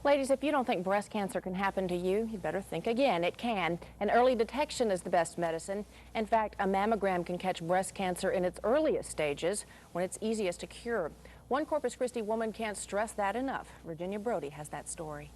Ladies, if you don't think breast cancer can happen to you, you better think again. It can, and early detection is the best medicine. In fact, a mammogram can catch breast cancer in its earliest stages when it's easiest to cure. One Corpus Christi woman can't stress that enough. Virginia Brody has that story.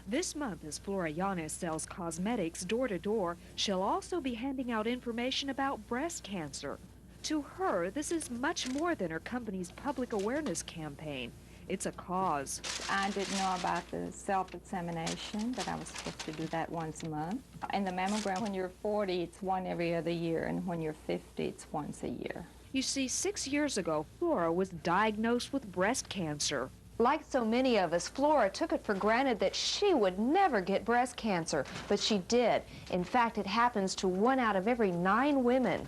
This month, as FLORA YANEZ sells cosmetics door to door, she'll also be handing out information about breast cancer. To her, this is much more than her company's public awareness campaign. It's a cause. I didn't know about the self-examination, that I was supposed to do that once a month. And the mammogram, when you're 40, it's one every other year, and when you're 50, it's once a year. You see, 6 years ago, FLORA was diagnosed with breast cancer. Like so many of us, FLORA took it for granted that she would never get breast cancer, but she did. In fact, it happens to 1 out of every 9 women.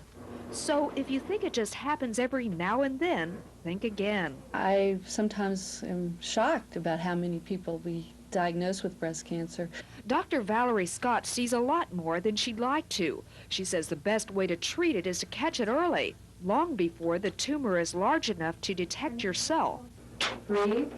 So if you think it just happens every now and then, think again. I sometimes am shocked about how many people we diagnose with breast cancer. Dr. Valerie Scott sees a lot more than she'd like to. She says the best way to treat it is to catch it early, long before the tumor is large enough to detect yourself. Breathe.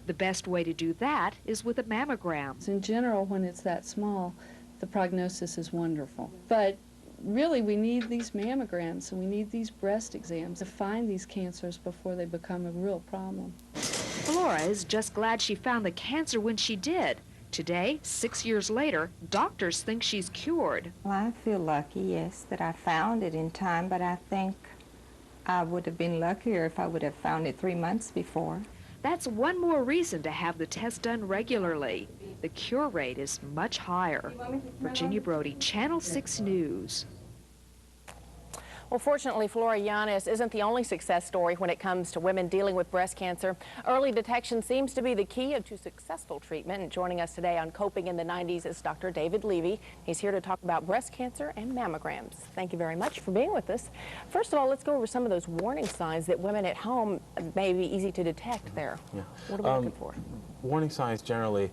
The best way to do that is with a mammogram. In general, when it's that small, the prognosis is wonderful. But really, we need these mammograms and we need these breast exams to find these cancers before they become a real problem. FLORA is just glad she found the cancer when she did. Today, 6 years later, doctors think she's cured. Well, I feel lucky, yes, that I found it in time, but I think I would have been luckier if I would have found it 3 months before. That's one more reason to have the test done regularly. The cure rate is much higher. Virginia Brody, Channel 6 News. Well, fortunately, FLORA YANEZ isn't the only success story when it comes to women dealing with breast cancer. Early detection seems to be the key to successful treatment. And joining us today on Coping in the 90s is Dr. David Levey. He's here to talk about breast cancer and mammograms. Thank you very much for being with us. First of all, let's go over some of those warning signs that women at home may be easy to detect there. Yeah. What are we looking for? Warning signs generally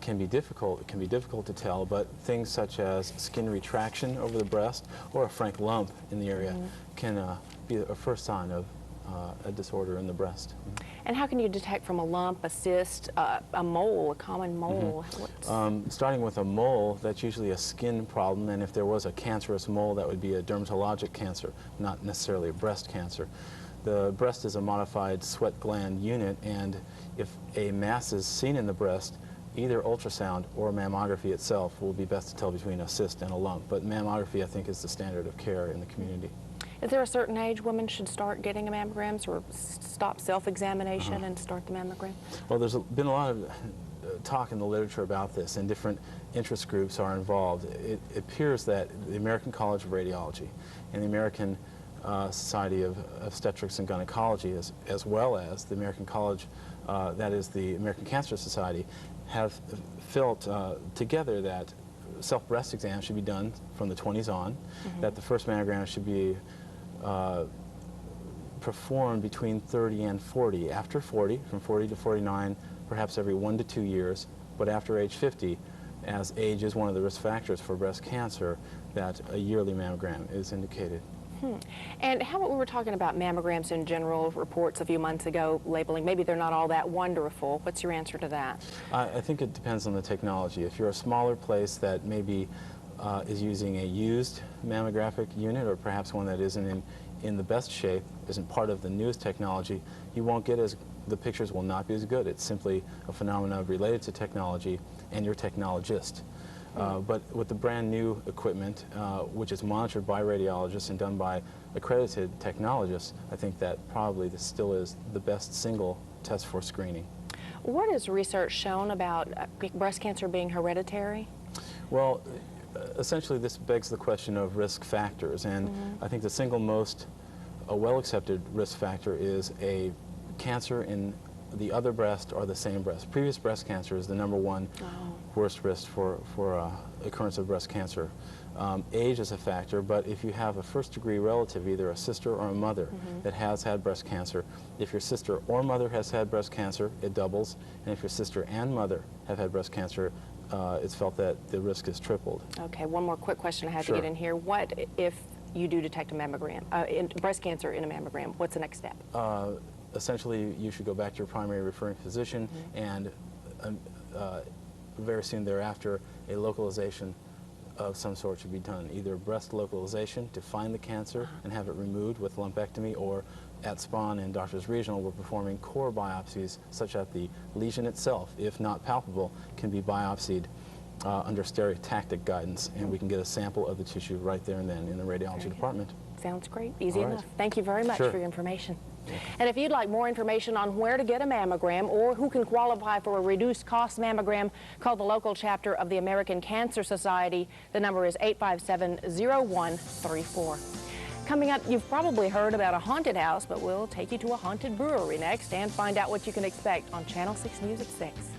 can be difficult. It can be difficult to tell, but things such as skin retraction over the breast or a frank lump in the area can be a first sign of a disorder in the breast. And how can you detect from a lump, a cyst, a mole, a common mole? Starting with a mole, that's usually a skin problem, and if there was a cancerous mole, that would be a dermatologic cancer, not necessarily a breast cancer. The breast is a modified sweat gland unit, and if a mass is seen in the breast, either ultrasound or mammography itself will be best to tell between a cyst and a lump. But mammography, I think, is the standard of care in the community. Is there a certain age women should start getting mammograms or stop self-examination and start the mammogram? Well, there's been a lot of talk in the literature about this, and different interest groups are involved. It appears that the American College of Radiology and the American Society of Obstetrics and Gynecology, as well as the American College, that is the American Cancer Society, have felt together that self-breast exams should be done from the 20s on, that the first mammogram should be performed between 30 and 40. After 40, from 40 to 49, perhaps every 1 to 2 years, but after age 50, as age is one of the risk factors for breast cancer, that a yearly mammogram is indicated. And how about we were talking about mammograms in general, reports a few months ago labeling maybe they're not all that wonderful. What's your answer to that? I think it depends on the technology. If you're a smaller place that maybe is using a used mammographic unit, or perhaps one that isn't in the best shape, isn't part of the newest technology, you won't get the pictures will not be as good. It's simply a phenomenon related to technology and your technologist. But with the brand new equipment, which is monitored by radiologists and done by accredited technologists, I think that probably this still is the best single test for screening. What has research shown about breast cancer being hereditary? Well, essentially this begs the question of risk factors, and I think the single most well-accepted risk factor is a cancer in the other breast or the same breast. Previous breast cancer is the #1 worst risk for occurrence of breast cancer. Age is a factor, but if you have a first-degree relative, either a sister or a mother that has had breast cancer, if your sister or mother has had breast cancer, it doubles, and if your sister and mother have had breast cancer, it's felt that the risk is tripled. Okay, one more quick question I have to get in here. What if you do detect a mammogram, breast cancer in a mammogram? What's the next step? essentially you should go back to your primary referring physician, and very soon thereafter a localization of some sort should be done, either breast localization to find the cancer and have it removed with lumpectomy, or at Spawn and Doctors Regional we're performing core biopsies such that the lesion itself, if not palpable, can be biopsied under stereotactic guidance, and we can get a sample of the tissue right there and then in the radiology department. Sounds great. Easy All right. enough. Thank you very much Sure. for your information. And if you'd like more information on where to get a mammogram or who can qualify for a reduced cost mammogram, call the local chapter of the American Cancer Society. The number is 857-0134. Coming up, you've probably heard about a haunted house, but we'll take you to a haunted brewery next and find out what you can expect on Channel 6 News at 6.